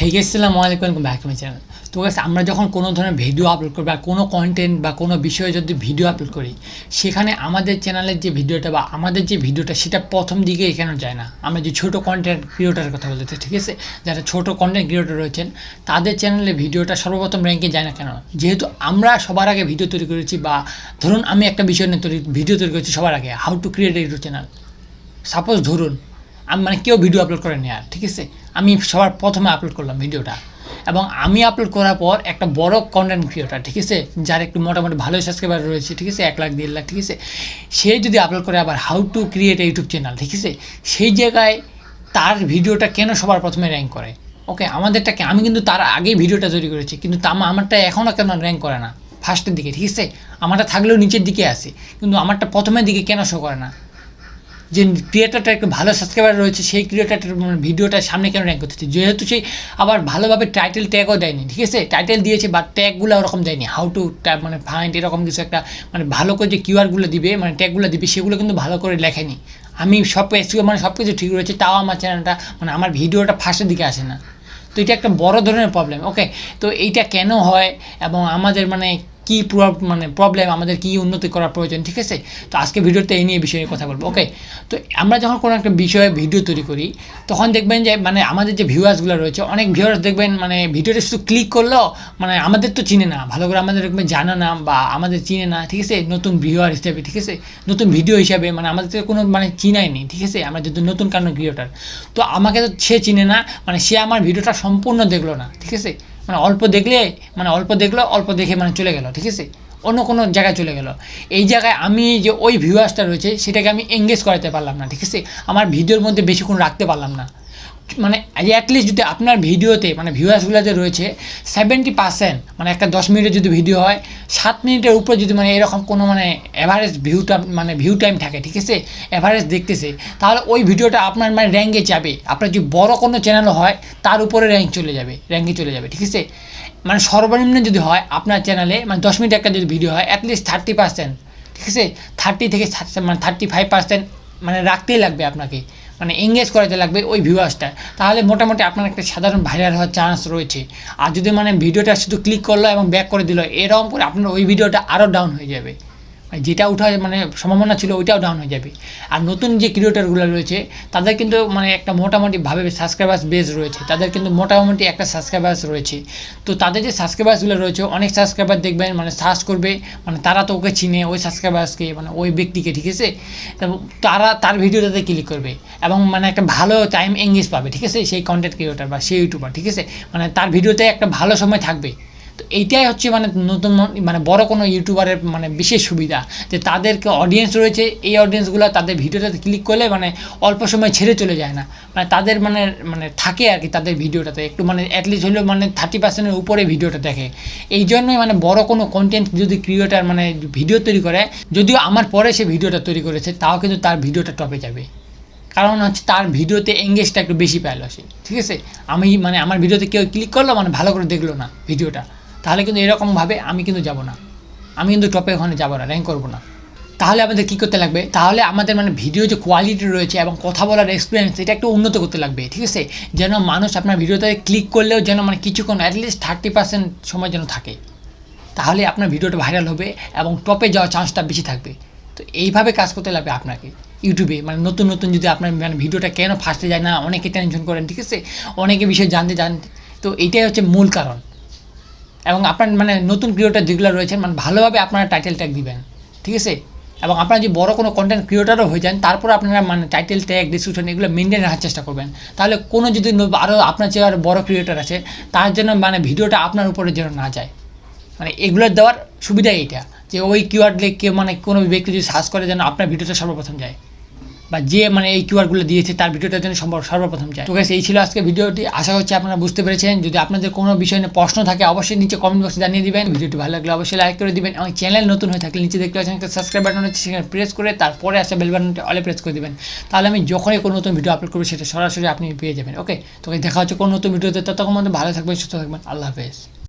Hey guys, আসসালামু আলাইকুম, welcome back to my channel. তো গাইস, আমরা যখন কোনো ধরনের ভিডিও আপলোড করি বা কোনো কন্টেন্ট বা কোনো বিষয়ে যদি ভিডিও আপলোড করি, সেখানে আমাদের চ্যানেলের যে ভিডিওটা বা আমাদের যে ভিডিওটা সেটা প্রথম দিকে এখানে যায় না। আমরা যে ছোটো কন্টেন্ট ক্রিয়েটরের কথা বলতে, ঠিক আছে, যারা ছোটো কন্টেন্ট ক্রিয়েটর রয়েছেন তাদের চ্যানেলে ভিডিওটা সর্বপ্রথম র্যাঙ্কে যায় না কেন? যেহেতু আমরা সবার আগে ভিডিও তৈরি করেছি, বা ধরুন আমি একটা বিষয় নিয়ে ভিডিও তৈরি করেছি সবার আগে, how to create a YouTube channel. Suppose ধরুন আমি কেউ ভিডিও আপলোড করেনি, আর ঠিক আছে, আমি সবার প্রথমে আপলোড করলাম ভিডিওটা, এবং আমি আপলোড করার পর একটা বড় কন্টেন্ট ক্রিয়েটর, ঠিক আছে, যার একটু মোটামুটি ভালোই সাবস্ক্রাইবার রয়েছে, ঠিক আছে, 1 লাখ 1.5 লাখ, ঠিক আছে, সে যদি আপলোড করে আবার how to create YouTube channel, ঠিক আছে, সেই জায়গায় তার ভিডিওটা কেন সবার প্রথমে র্যাঙ্ক করে? ওকে, আমাদেরটাকে আমি কিন্তু তার আগেই ভিডিওটা তৈরি করেছি, কিন্তু আমারটা এখনও কেন র্যাঙ্ক করে না ফার্স্টের দিকে, ঠিক আছে, আমারটা থাকলেও নিচের দিকে আসে, কিন্তু আমারটা প্রথমের দিকে কেন শো করে না? যে ক্রিয়েটারটা একটু ভালো সাবস্ক্রাইবার রয়েছে সেই ক্রিয়েটারটার ভিডিওটার সামনে কেন র্যাঙ্ক করতেছে? যেহেতু সেই আবার ভালোভাবে টাইটেল ট্যাগও দেয়নি, ঠিক আছে, টাইটেল দিয়েছে বাট ট্যাগগুলো ওরকম দেয়নি, হাউ টু ফাইন্ড এরকম কিছু একটা ভালো করে যে কিওয়ার্ডগুলো দিবে, ট্যাগগুলো দিবে, সেগুলো কিন্তু ভালো করে লেখেনি। আমি সব সব কিছু ঠিক রয়েছে, তাও আমার চ্যানেলটা আমার ভিডিওটা ফার্স্টের দিকে আসে না। তো এটা একটা বড় ধরনের প্রবলেম। ওকে, তো এইটা কেন হয় এবং আমাদের কী প্রবলেম, আমাদের কী উন্নতি করার প্রয়োজন, ঠিক আছে, তো আজকে ভিডিওতে এই নিয়ে বিষয়ে কথা বলবো। ওকে, তো আমরা যখন কোনো একটা বিষয়ে ভিডিও তৈরি করি তখন দেখবেন যে আমাদের যে ভিউয়ার্সগুলো রয়েছে, অনেক ভিউয়ার্স দেখবেন ভিডিওটা শুধু ক্লিক করলো, আমাদের তো চিনে না ভালো করে, আমাদের জানে না বা আমাদের চিনে না, ঠিক আছে, নতুন ভিউয়ার হিসেবে, ঠিক আছে, নতুন ভিডিও হিসাবে, আমাদের তো কোনো চিনাই নেই, ঠিক আছে, আমরা যেহেতু নতুন কারণ ক্রিয়েটার, তো আমাকে তো সে চিনে না, সে আমার ভিডিওটা সম্পূর্ণ দেখলো না, ঠিক আছে, অল্প দেখলে অল্প দেখলো, অল্প দেখে চলে গেল, ঠিক আছে, অন্য কোনো জায়গায় চলে গেল। এই জায়গায় আমি যে ওই ভিউয়ার্সটা রয়েছে সেটাকে আমি এঙ্গেজ করাতে পারলাম না, ঠিক আছে, আমার ভিডিওর মধ্যে বেশিক্ষণ রাখতে পারলাম না। অ্যাটলিস্ট যদি আপনার ভিডিওতে ভিউয়ার্সগুলো যে রয়েছে 70%, একটা 10 মিনিটের যদি ভিডিও হয়, 7 মিনিটের উপরে যদি এরকম কোনো অ্যাভারেজ ভিউ টাইম থাকে, ঠিক আছে, অ্যাভারেজ দেখতেছে, তাহলে ওই ভিডিওটা আপনার র্যাঙ্কে যাবে। আপনার যদি বড় কোনো চ্যানেল হয় তার উপরে র্যাঙ্কে চলে যাবে, ঠিক আছে। সর্বনিম্ন যদি হয় আপনার চ্যানেলে 10 মিনিট একটা যদি ভিডিও হয়, অ্যাটলিস্ট 30%, ঠিক আছে, 30 থেকে 35% রাখতেই লাগবে আপনাকে, এঙ্গেজ করাতে লাগবে ওই ভিউয়ার্সটা, তাহলে মোটামুটি আপনার একটা সাধারণ ভাইরাল হওয়ার চান্স রয়েছে। আর যদি ভিডিওটা শুধু ক্লিক করলো এবং ব্যাক করে দিল, এরকম করে আপনার ওই ভিডিওটা আরও ডাউন হয়ে যাবে, যেটা উঠা সম্ভাবনা ছিল ওইটাও ডাউন হয়ে যাবে। আর নতুন যে ক্রিয়েটরগুলো রয়েছে তাদের কিন্তু একটা মোটামুটিভাবে সাবস্ক্রাইবার্স বেস রয়েছে, তাদের কিন্তু মোটামুটি একটা সাবস্ক্রাইবার্স রয়েছে। তো তাদের যে সাবস্ক্রাইবার্সগুলো রয়েছে, অনেক সাবস্ক্রাইবার দেখবেন সার্চ করবে, তারা তো ওকে চিনে, ওই সাবস্ক্রাইবার্সকে, ওই ব্যক্তিকে, ঠিক আছে, তারা তার ভিডিওটাতে ক্লিক করবে এবং একটা ভালো টাইম এঙ্গেজ পাবে, ঠিক আছে, সেই কন্টেন্ট ক্রিয়েটর বা সেই ইউটিউবার, ঠিক আছে, তার ভিডিওতে একটা ভালো সময় থাকবে। তো এইটাই হচ্ছে নতুন বড় কোনো ইউটিউবারের বিশেষ সুবিধা, যে তাদেরকে অডিয়েন্স রয়েছে, এই অডিয়েন্সগুলো তাদের ভিডিওটাতে ক্লিক করলে অল্প সময় ছেড়ে চলে যায় না, তাদের থাকে আর কি, তাদের ভিডিওটাতে একটু অ্যাটলিস্ট হলেও 30%-এর উপরে ভিডিওটা দেখে। এই জন্যই বড় কোনো কন্টেন্ট যদি ক্রিয়েটার ভিডিও তৈরি করে, যদিও আমার পরে সে ভিডিওটা তৈরি করেছে, তাও কিন্তু তার ভিডিওটা টপে যাবে, কারণ হচ্ছে তার ভিডিওতে এঙ্গেজটা একটু বেশি পাইলো সে, ঠিক আছে। আমি আমার ভিডিওতে কেউ ক্লিক করলো, ভালো করে দেখলো না ভিডিওটা, তাহলে কিন্তু এরকমভাবে আমি কিন্তু যাব না, আমি কিন্তু টপে ওখানে যাবো না, র্যাঙ্ক করবো না। তাহলে আমাদের কী করতে লাগবে? তাহলে আমাদের ভিডিও যে কোয়ালিটি রয়েছে এবং কথা বলার এক্সপিরিয়েন্স, এটা একটু উন্নত করতে লাগবে, ঠিক আছে, যেন মানুষ আপনার ভিডিওতে ক্লিক করলেও যেন কিছুক্ষণ অ্যাটলিস্ট 30% সময় যেন থাকে, তাহলে আপনার ভিডিওটা ভাইরাল হবে এবং টপে যাওয়ার চান্সটা বেশি থাকবে। তো এইভাবে কাজ করতে লাগবে আপনাকে ইউটিউবে। নতুন যদি আপনার ভিডিওটা কেন ফার্স্টে যায় না, অনেকে টেনশন করেন, ঠিক আছে, অনেকে বিষয় জানতে, তো এইটাই হচ্ছে মূল কারণ। এবং আপনার নতুন ক্রিয়েটর যেগুলো রয়েছেন ভালোভাবে আপনারা টাইটেল ট্যাগ দিবেন, ঠিক আছে, এবং আপনারা যদি বড় কোনো কন্টেন্ট ক্রিয়েটরও হয়ে যান, তারপর আপনারা টাইটেল ট্যাগ, ডিসক্রিপশন এগুলো মেনটেন রাখার চেষ্টা করবেন, তাহলে কোনো যদি আরও আপনার চেয়ে আরও বড় ক্রিয়েটর আছে তার জন্য ভিডিওটা আপনার উপরে যেন না যায়। এগুলোর দেওয়ার সুবিধা এইটা, যে ওই কিওয়ার্ড লিখে কোনো ব্যক্তি যদি সার্চ করে যেন আপনার ভিডিওটা সর্বপ্রথম যায়, বা যে এই কিওয়ার্ডগুলো দিয়েছে তার ভিডিওটার জন্য সর্বপ্রথম যায়। তো গাইস, এই ছিল আজকে ভিডিওটি, আশা করছি আপনারা বুঝতে পেরেছেন। যদি আপনাদের কোনো বিষয় নিয়ে প্রশ্ন থাকে অবশ্যই নিচে কমেন্ট বক্সে জানিয়ে দিবেন। ভিডিওটি ভালো লাগলে অবশ্যই লাইক করে দিবেন, এবং চ্যানেল নতুন হয়ে থাকলে নিচে দেখতে পাচ্ছেন একটা সাবস্ক্রাইব বাটন আছে, সেখানে প্রেস করে তারপরে আসা বেল বাটনটি অলে প্রেস করে দিবেন, তাহলে আমি যখনই কোনো নতুন ভিডিও আপলোড করবো সেটা সরাসরি আপনি পেয়ে যাবেন। ওকে, তো দেখা হচ্ছে কোনো নতুন ভিডিওতে, ততক্ষণ মধ্যে ভালো থাকবেন, সুস্থ থাকবেন, আল্লাহ হাফেজ।